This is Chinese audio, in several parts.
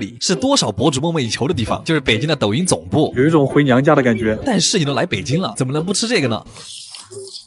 里是多少博主梦寐以求的地方，就是北京的抖音总部，有一种回娘家的感觉。但是你都来北京了，怎么能不吃这个呢？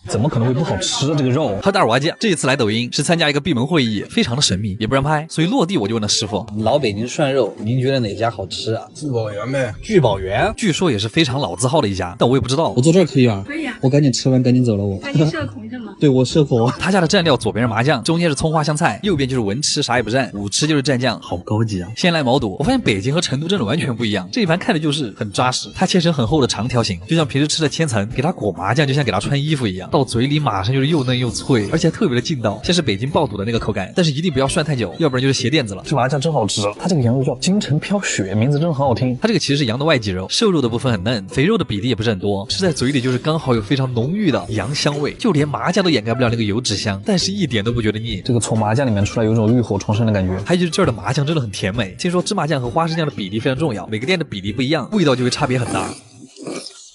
怎么可能会不好吃这个肉？哈达尔瓦酱这一次来抖音是参加一个闭门会议，非常的神秘，也不让拍，所以落地我就问了师傅，老北京涮肉，您觉得哪家好吃啊？聚宝源呗。聚宝源，据说也是非常老字号的一家，但我也不知道。我坐这儿可以啊？可以啊。我赶紧吃完赶紧走了我。那你社恐是吗？对，我社恐。他家的蘸料左边是麻酱，中间是葱花香菜，右边就是文吃啥也不蘸，武吃就是蘸酱，好高级啊！先来毛肚，我发现北京和成都真的完全不一样，这一盘看的就是很扎实，它切成很厚的长条形，就像平时吃的千层，给它裹麻酱就像给它穿衣服一样，到嘴里马上就是又嫩又脆，而且特别的劲道，像是北京爆肚的那个口感，但是一定不要涮太久，要不然就是鞋垫子了。这麻酱真好吃，它这个羊肉叫京城飘雪，名字真的很好听。它这个其实是羊的外脊肉，瘦肉的部分很嫩，肥肉的比例也不是很多，吃在嘴里就是刚好有非常浓郁的羊香味，就连麻酱都掩盖不了那个油脂香，但是一点都不觉得腻。这个从麻酱里面出来有种浴火重生的感觉。还有就是这儿的麻酱真的很甜美，听说芝麻酱和花生酱的比例非常重要，每个店的比例不一样，味道就会差别很大。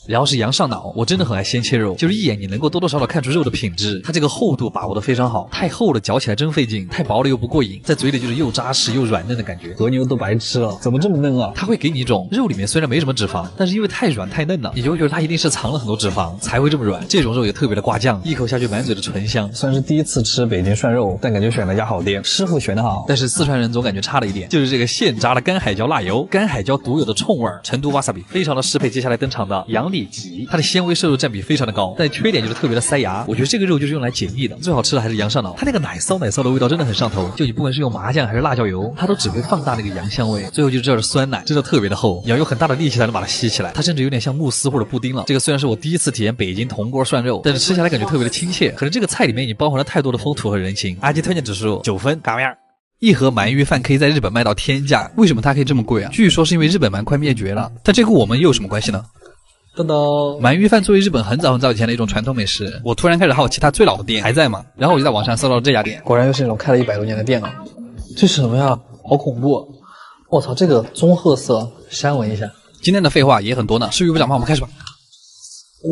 然后是羊上脑，我真的很爱鲜切肉，就是一眼你能够多多少少看出肉的品质，它这个厚度把握的非常好，太厚了嚼起来真费劲，太薄了又不过瘾，在嘴里就是又扎实又软嫩的感觉。和牛都白吃了，怎么这么嫩啊？它会给你一种肉里面虽然没什么脂肪，但是因为太软太嫩了，你就会觉得它一定是藏了很多脂肪才会这么软。这种肉也特别的挂酱，一口下去满嘴的醇香。算是第一次吃北京涮肉，但感觉选了家好店，师傅选的好。但是四川人总感觉差了一点，就是这个现炸的干海椒辣油，干海椒独有的冲味，成都 wasabi 非常的适配接下来登场的羊里脊，它的纤维摄入占比非常的高，但缺点就是特别的塞牙。我觉得这个肉就是用来解腻的，最好吃的还是羊上脑，它那个奶骚的味道真的很上头，就你不管是用麻酱还是辣椒油，它都只会放大那个羊香味。最后就是这儿的酸奶，真的特别的厚，你要用很大的力气才能把它吸起来，它甚至有点像慕斯或者布丁了。这个虽然是我第一次体验北京铜锅涮肉，但是吃下来感觉特别的亲切，可能这个菜里面已经包含了太多的风土和人情。阿基推荐指数9分，嘎面儿。一盒鳗鱼饭可以在日本卖到天价，为什么它可以这么贵啊？据说是因为日本鳗快灭绝了，但这和我们又有什么关系呢？噔噔，鳗鱼饭作为日本很早以前的一种传统美食，我突然开始好奇它最老的店还在吗？然后我就在网上搜到了这家店，果然又是那种开了100多年的店了。这是什么呀？好恐怖！我操，这个棕褐色，删文一下。今天的废话也很多呢，事与不讲话，我们开始吧。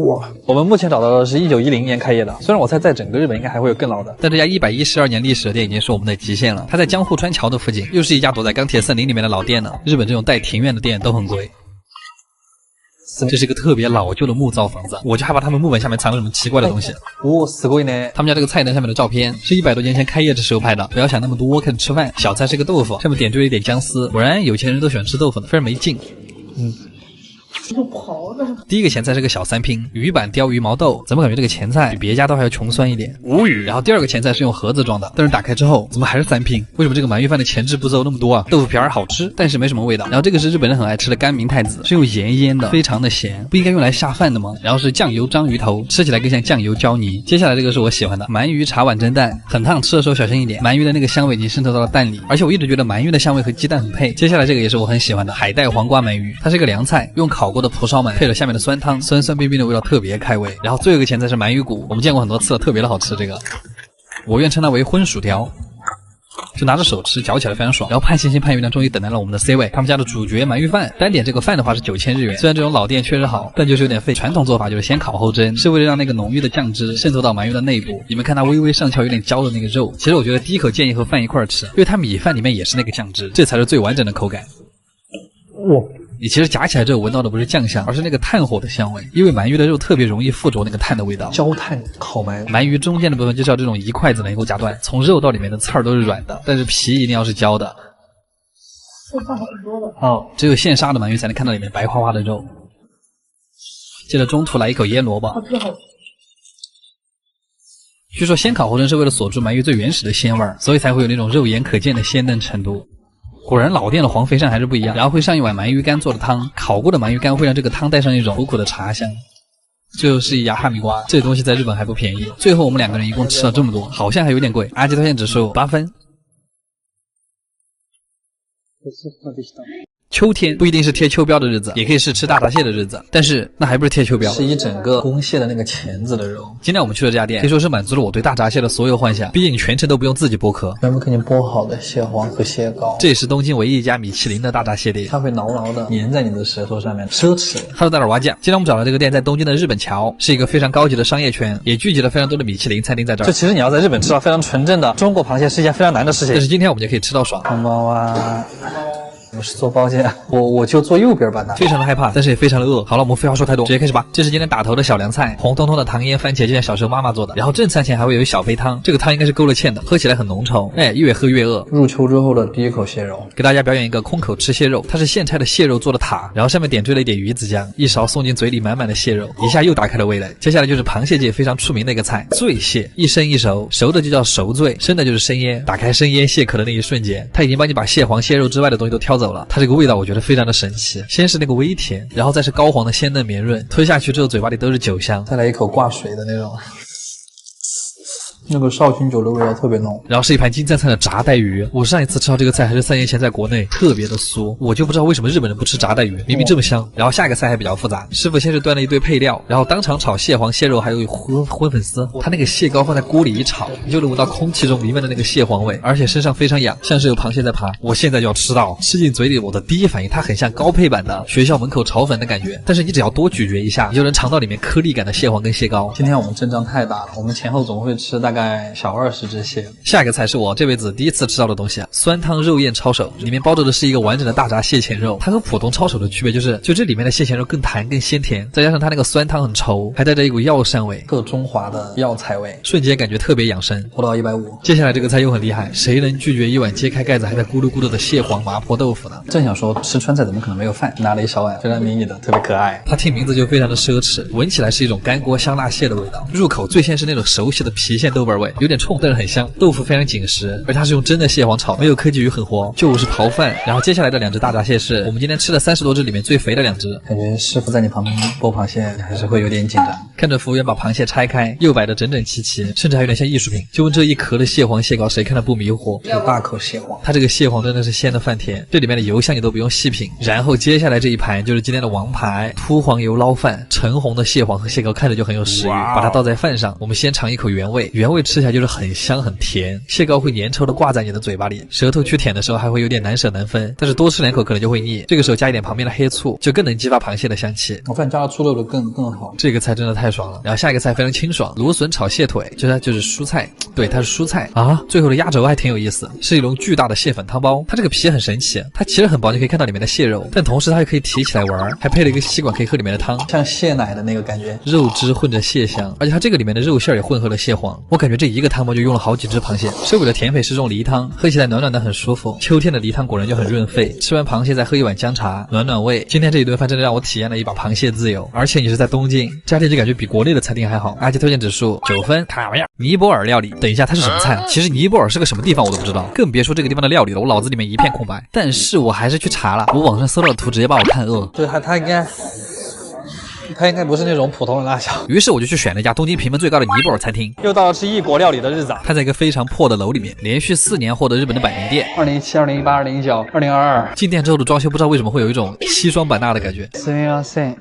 哇，我们目前找到的是1910年开业的，虽然我猜在整个日本应该还会有更老的，但这家112年历史的店已经是我们的极限了。它在江户川桥的附近，又是一家躲在钢铁森林里面的老店呢。日本这种带庭院的店都很贵。这是一个特别老旧的木造房子，我就害怕他们木板下面藏了什么奇怪的东西。哦，すごいね！他们家这个菜单上面的照片是100多年前开业的时候拍的。不要想那么多，开始吃饭。小菜是个豆腐，上面点缀了一点姜丝，果然有钱人都喜欢吃豆腐的，非常没劲。第一个前菜是个小3拼鱼板鲷鱼毛豆，怎么感觉这个前菜比别家都还要穷酸一点？无语。然后第二个前菜是用盒子装的，但是打开之后怎么还是3拼？为什么这个鳗鱼饭的前置步骤那么多啊？豆腐皮儿好吃，但是没什么味道。然后这个是日本人很爱吃的干明太子，是用盐腌的，非常的咸，不应该用来下饭的吗？然后是酱油章鱼头，吃起来更像酱油椒泥。接下来这个是我喜欢的鳗鱼茶碗蒸蛋，很烫，吃的时候小心一点。鳗鱼的那个香味已经渗透到了蛋里，而且我一直觉得鳗鱼的香味和鸡蛋很配。接下来这个也是我很喜欢的海带黄瓜鳗鱼，它是一个凉菜，用烤过的蒲烧鳗配了下面的酸汤，酸酸冰冰的味道特别开胃。然后最后一个前菜是鳗鱼骨，我们见过很多次了，特别的好吃。这个我愿称它为荤薯条，就拿着手吃，嚼起来非常爽。然后盼星星盼月亮终于等来了我们的 C 位，他们家的主角鳗鱼饭，单点这个饭的话是9000日元。虽然这种老店确实好，但就是有点费。传统做法就是先烤后蒸，是为了让那个浓郁的酱汁渗透到鳗鱼的内部。你们看它微微上翘有点焦的那个肉，其实我觉得第一口建议和饭一块吃，因为它米饭里面也是那个酱汁，这才是最完整的口感。哇！你其实夹起来之后闻到的不是酱香，而是那个炭火的香味，因为鳗鱼的肉特别容易附着那个炭的味道。焦炭烤鳗，鳗鱼中间的部分就是要这种一筷子能够夹断，从肉到里面的刺儿都是软的，但是皮一定要是焦的。会放很多的哦，只有现杀的鳗鱼才能看到里面白花花的肉。接着中途来一口腌萝卜。特别好吃。据说先烤后蒸是为了锁住鳗鱼最原始的鲜味，所以才会有那种肉眼可见的鲜嫩程度。果然老店的黄肥鳝还是不一样，然后会上一碗鳗鱼干做的汤，烤过的鳗鱼干会让这个汤带上一种苦苦的茶香。最后是一牙哈密瓜，这东西在日本还不便宜。最后我们2个人一共吃了这么多，好像还有点贵。阿基推荐指数8分。秋天不一定是贴秋膘的日子，也可以是吃大闸蟹的日子，但是那还不是贴秋膘，是一整个公蟹的那个钳子的肉。今天我们去的这家店，可以说是满足了我对大闸蟹的所有幻想。毕竟你全程都不用自己剥壳，全部给你剥好的蟹黄和蟹膏。这也是东京唯一一家米其林的大闸蟹店，它会牢牢的粘在你的舌头上面，奢侈。哈喽，大耳蛙酱。今天我们找的这个店在东京的日本桥，是一个非常高级的商业圈，也聚集了非常多的米其林餐厅在这儿。就其实你要在日本吃到非常纯正的中国螃蟹是一件非常难的事情，但是今天我们就可以吃到爽。こんばんは。我是做包间，我就坐右边吧那。非常的害怕，但是也非常的饿。好了，我们废话说太多，直接开始吧。这是今天打头的小凉菜，红彤彤的糖腌番茄，就像小时候妈妈做的。然后正餐前还会有一小杯汤，这个汤应该是勾了芡的，喝起来很浓稠。哎，越喝越饿。入秋之后的第一口蟹肉，给大家表演一个空口吃蟹肉，它是现拆的蟹肉做的塔，然后上面点缀了一点鱼子酱，一勺送进嘴里，满满的蟹肉，一下又打开了味蕾。接下来就是螃蟹界非常出名的一个菜，醉蟹，一生一熟，熟的就叫熟醉，生的就是生腌。打开生腌蟹壳的那一瞬间，它已经帮你把蟹黄、蟹肉之外的东西都挑走了。它这个味道我觉得非常的神奇，先是那个微甜，然后再是膏黄的鲜嫩绵润，吞下去之后嘴巴里都是酒香，再来一口挂水的那种。那个绍兴酒的味道特别浓，然后是一盘金灿灿的炸带鱼。我上一次吃到这个菜还是3年前在国内，特别的酥，我就不知道为什么日本人不吃炸带鱼，明明这么香。然后下一个菜还比较复杂，师傅先是端了一堆配料，然后当场炒蟹黄、蟹肉，还有荤粉丝。他那个蟹膏放在锅里一炒，你就能闻到空气中弥漫的那个蟹黄味，而且身上非常痒，像是有螃蟹在爬。我现在就要吃到，吃进嘴里，我的第一反应，它很像高配版的学校门口炒粉的感觉，但是你只要多咀嚼一下，你就能尝到里面颗粒感的蟹黄跟蟹膏。今天我们阵仗太大了，我们前后总会吃大概小20只蟹。下一个菜是我这辈子第一次吃到的东西，酸汤肉燕抄手，里面包着的是一个完整的大闸蟹前肉。它和普通抄手的区别就是，就这里面的蟹前肉更弹更鲜甜，再加上它那个酸汤很稠，还带着一股药膳味，特中华的药材味，瞬间感觉特别养生。不到150。接下来这个菜又很厉害，谁能拒绝一碗揭开盖子还在咕噜咕噜的蟹黄麻婆豆腐呢？正想说吃川菜怎么可能没有饭，拿了一小碗，非常迷你的，特别可爱。它听名字就非常的奢侈，闻起来是一种干锅香辣蟹的味道，入口最先是那种熟悉的郫县豆瓣味，有点冲但是很香。豆腐非常紧实，而它是用真的蟹黄炒，没有科技鱼很活，就是刨饭。然后接下来的2只大闸蟹是我们今天吃了30多只里面最肥的2只。感觉师傅在你旁边剥螃蟹还是会有点紧张。看着服务员把螃蟹拆开，又摆得整整齐齐，甚至还有点像艺术品。就问这一壳的蟹黄蟹膏，谁看得不迷糊？有大口蟹黄，它这个蟹黄真的是鲜的饭甜，这里面的油香你都不用细品。然后接下来这一盘就是今天的王牌，秃黄油捞饭，橙红的蟹黄和蟹膏看着就很有食欲。把它倒在饭上，我们先尝一口原味，原味吃起来就是很香很甜，蟹膏会粘稠的挂在你的嘴巴里，舌头去舔的时候还会有点难舍难分，但是多吃2口可能就会腻。这个时候加一点旁边的黑醋，就更能激发螃蟹的香气。我看加了醋溜的更好。这个菜真的太爽了。然后下一个菜非常清爽，芦笋炒蟹腿，就是蔬菜，对，它是蔬菜啊。最后的压轴还挺有意思，是一笼巨大的蟹粉汤包。它这个皮很神奇，它其实很薄，你可以看到里面的蟹肉，但同时它又可以提起来玩，还配了一个吸管可以喝里面的汤，像蟹奶的那个感觉，肉汁混着蟹香，而且它这个里面的肉馅也混合了蟹黄。我感觉这一个汤包就用了好几只螃蟹。收尾的甜品是这种梨汤，喝起来暖暖的很舒服。秋天的梨汤果然就很润肺，吃完螃蟹再喝一碗姜茶，暖暖胃。今天这一顿饭真的让我体验了一把螃蟹自由，而且你是在东京，家庭就感觉比国内的餐厅还好。阿吉推荐指数9分。卡玩意儿，尼泊尔料理。等一下，它是什么菜啊？其实尼泊尔是个什么地方我都不知道，更别说这个地方的料理了，我脑子里面一片空白。但是我还是去查了，我网上搜到的图直接把我看饿。对，它应该不是那种普通的辣椒。于是我就去选了一家东京评分最高的尼泊尔餐厅。又到了吃异国料理的日子。它在一个非常破的楼里面，连续4年获得日本的百年店。2017、2018、2019、2022。进店之后的装修不知道为什么会有一种西双版纳的感觉。すみません。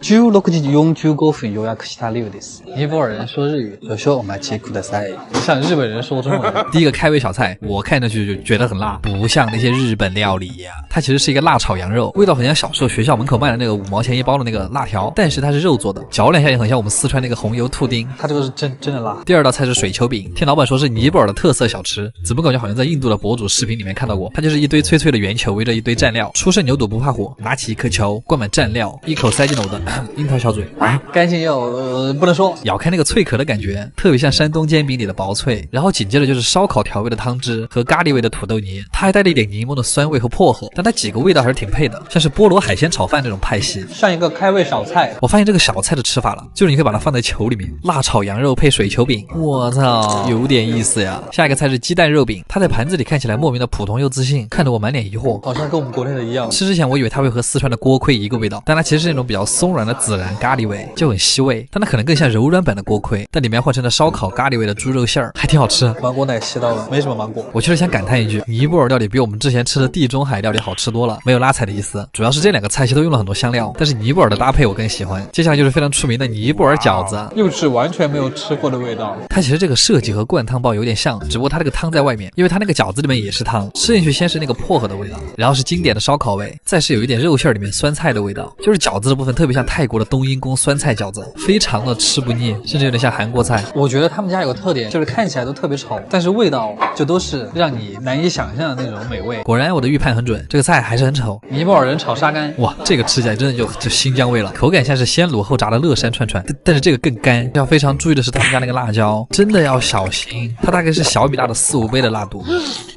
16時45分予約した量です。尼泊尔人说日语，少々お待ちください。像日本人说中文。第一个开胃小菜，我看上去就觉得很辣，不像那些日本料理呀。它其实是一个辣炒羊肉，味道很像小时候学校门口卖的那个5毛钱一包的那个辣条，但是它是肉做的，嚼两下也很像我们四川那个红油兔丁。它这个是真的辣。第2道菜是水球饼，听老板说是尼泊尔的特色小吃，怎么感觉好像在印度的博主视频里面看到过。它就是一堆脆脆的圆球围着一堆蘸料，初生牛肚不怕火，拿起一颗球灌满蘸料，一口塞进了我的樱桃小嘴，干净又不能说，咬开那个脆壳的感觉特别像山东煎饼里的薄脆。然后紧接着就是烧烤调味的汤汁和咖喱味的土豆泥，它还带了一点柠檬的酸味和薄荷，但它几个味道还是挺配的，像是菠萝海鲜炒饭这种派系，像一个开胃小菜。我发现这个小菜的吃法了，就是你可以把它放在球里面，辣炒羊肉配水球饼，我操，有点意思呀。下一个菜是鸡蛋肉饼，它在盘子里看起来莫名的普通又自信，看得我满脸疑惑，好像跟我们国内的一样。吃之前我以为它会和四川的锅盔一个味道，但它其实是那种比较松软的孜然咖喱味，就很吸味，但它可能更像柔软版的锅盔，但里面换成了烧烤咖喱味的猪肉馅儿，还挺好吃。芒果奶吸到了，没什么芒果。我确实想感叹一句，尼泊尔料理比我们之前吃的地中海料理好吃多了，没有拉踩的意思，主要是这2个菜系都用了很多香料，但是尼泊尔的搭配我更喜喜欢。接下来就是非常出名的尼泊尔饺子，又是完全没有吃过的味道。它其实这个设计和灌汤包有点像，只不过它这个汤在外面，因为它那个饺子里面也是汤，吃进去先是那个薄荷的味道，然后是经典的烧烤味，再是有一点肉馅里面酸菜的味道，就是饺子的部分特别像泰国的冬阴功酸菜饺子，非常的吃不腻，甚至有点像韩国菜。我觉得他们家有个特点，就是看起来都特别丑，但是味道就都是让你难以想象的那种美味。果然我的预判很准，这个菜还是很丑。尼泊尔人炒沙干，哇，这个吃起来真的就新疆味了，口感像是先卤后炸的乐山串串，但是这个更干。要非常注意的是他们家那个辣椒，真的要小心，它大概是小米辣的4、5倍的辣度。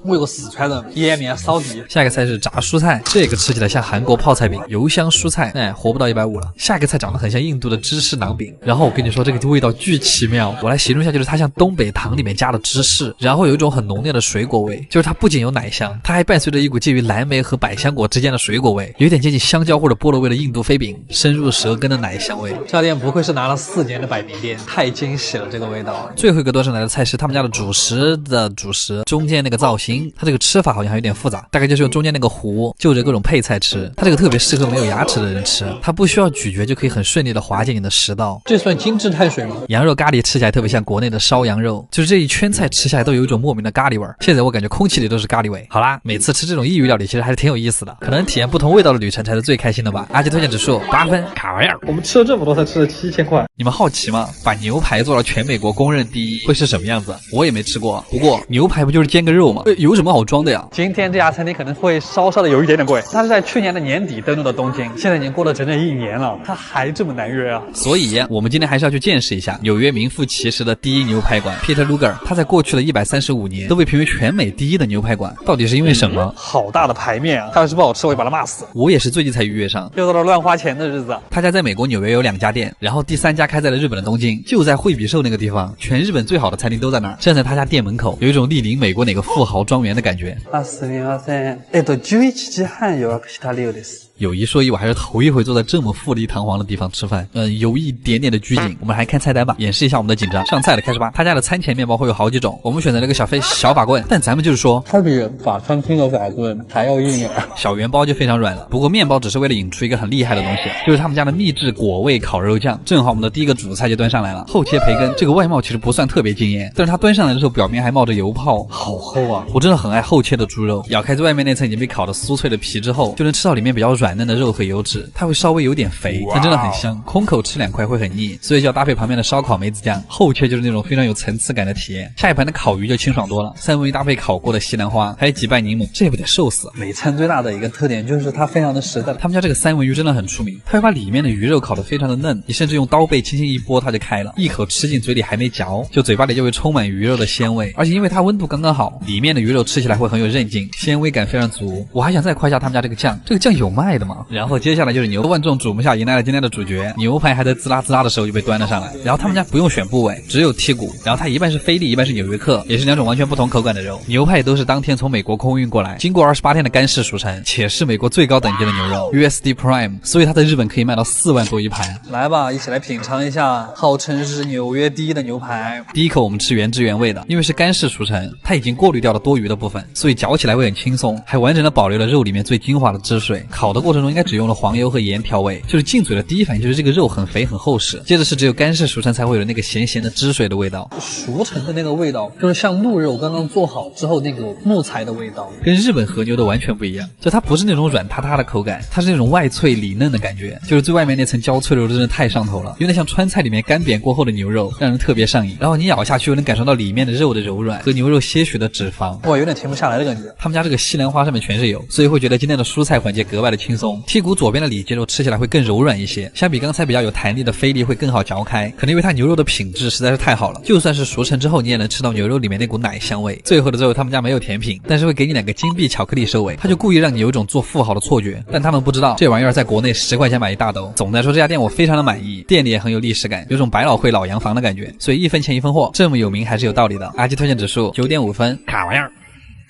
我有个四川的滇缅烧底。下一个菜是炸蔬菜，这个吃起来像韩国泡菜饼，油香蔬菜，活不到150了。下一个菜长得很像印度的芝士馕饼，然后我跟你说这个味道巨奇妙，我来形容一下，就是它像东北糖里面加了芝士，然后有一种很浓烈的水果味，就是它不仅有奶香，它还伴随着一股介于蓝莓和百香果之间的水果味，有点接近香蕉或者菠萝味的印度飞饼，深入舌根的奶香味。这家店不愧是拿了4年的百名店，太惊喜了这个味道。最后一个端上来的菜是他们家的主食的主食，中间那个造型，它这个吃法好像还有点复杂，大概就是用中间那个糊就着各种配菜吃，它这个特别适合没有牙齿的人吃，它不需要咀嚼就可以很顺利的滑进你的食道。这算精致碳水吗？羊肉咖喱吃起来特别像国内的烧羊肉，就是这一圈菜吃下来都有一种莫名的咖喱味儿，现在我感觉空气里都是咖喱味。好啦，每次吃这种异域料理其实还是挺有意思的，可能体验不同味道的旅程才是最开心的吧。阿基推荐指数8分，卡玩意儿。我们吃了这么多才吃了7000块。你们好奇吗？把牛排做到全美国公认第一会是什么样子？我也没吃过，不过牛排不就是煎个肉吗？有什么好装的呀？今天这家餐厅可能会稍稍的有一点点贵，它是在去年的年底登陆的东京，现在已经过了整整1年了，它还这么难约啊！所以我们今天还是要去见识一下纽约名副其实的第一牛排馆 Peter Luger， 他在过去的135年都被评为全美第一的牛排馆，到底是因为什么？好大的排面啊！他要是不好吃，我就把他骂死。我也是最近才预约上，又到了乱花钱的日子。他家在美国纽约有2家店，然后第3家开在了日本的东京，就在惠比寿那个地方，全日本最好的餐厅都在那儿。站在他家店门口，有一种莅临美国哪个富豪庄园的感觉。すみません。11時半予約した料です。有一说一，我还是头一回坐在这么富丽堂皇的地方吃饭，有一点点的拘谨。我们来看菜单吧，掩饰一下我们的紧张。上菜了，开始吧。他家的餐前面包会有好几种，我们选择了一个小法棍，但咱们就是说，它比法餐厅的法棍还要硬点。小圆包就非常软了。不过面包只是为了引出一个很厉害的东西，就是他们家的秘制果味烤肉酱。正好我们的第一个主菜就端上来了，厚切培根。这个外貌其实不算特别惊艳，但是它端上来的时候表面还冒着油泡，好厚啊！我真的很爱厚切的猪肉，咬开最外面那层已经被烤得酥脆的皮之后，就能吃到里面比较软嫩的肉和油脂。它会稍微有点肥，但真的很香，空口吃2块会很腻，所以就要搭配旁边的烧烤梅子酱，厚切就是那种非常有层次感的体验。下一盘的烤鱼就清爽多了，三文鱼搭配烤过的西兰花，还有几瓣柠檬，这也不得瘦死。美餐最大的一个特点就是它非常的实在，他们家这个三文鱼真的很出名，它会把里面的鱼肉烤得非常的嫩，你甚至用刀背轻轻一拨它就开了，一口吃进嘴里还没嚼，就嘴巴里就会充满鱼肉的鲜味，而且因为它温度刚刚好，里面的鱼肉吃起来会很有韧劲，纤维感非常足。我还想再夸一下他们家这个酱，这个酱有卖的吗？然后接下来就是牛，万众瞩目下迎来了今天的主角，牛排还在滋啦滋啦的时候就被端了上来。然后他们家不用选部位，只有剔骨，然后它一半是菲力，一半是纽约客，也是2种完全不同口感的肉。牛排也都是当天从美国空运过来，经过28天的干式熟成，且是美国最高等级的牛肉 USD Prime， 所以它在日本可以卖到4万多一盘。来吧，一起来品尝一下号称是纽约第一的牛排。第一口我们吃原汁原味的，因为是干式熟成，它已经过滤掉了多余的部分，所以嚼起来会很轻松，还完整的保留了肉里面最精华的汁水。烤的过程中应该只用了黄油和盐调味，就是进嘴的第一反应就是这个肉很肥很厚实，接着是只有干式熟成才会有那个咸咸的汁水的味道。熟成的那个味道就是像鹿肉刚刚做好之后那个木材的味道，跟日本和牛的完全不一样，就它不是那种软塌塌的口感，它是那种外脆里嫩的感觉，就是最外面那层焦脆的肉真的太上头了，有点像川菜里面干煸过后的牛肉，让人特别上瘾。然后你咬下去又能感受到里面的肉的柔软和牛肉些许的脂肪，哇，有点停不下来的感觉。他们家这个西兰花上面全是油，所以会觉得今天的蔬菜环节格外的轻松。剔骨左边的里脊肉吃起来会更柔软一些，相比刚才比较有弹力的菲力会更好嚼开，可能因为它牛肉的品质实在是太好了，就算是熟成之后你也能吃到牛肉里面那股奶香味。最后的最后他们家没有甜品，但是会给你2个金币巧克力收尾，他就故意让你有一种做富豪的错觉，但他们不知道这玩意儿在国内10块钱买一大兜。总的来说这家店我非常的满意，店里也很有历史感，有种百老汇老洋房的感觉，所以1分钱1分货，这么有名还是有道理的。阿基推荐指数9.5分，卡玩意儿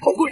好贵。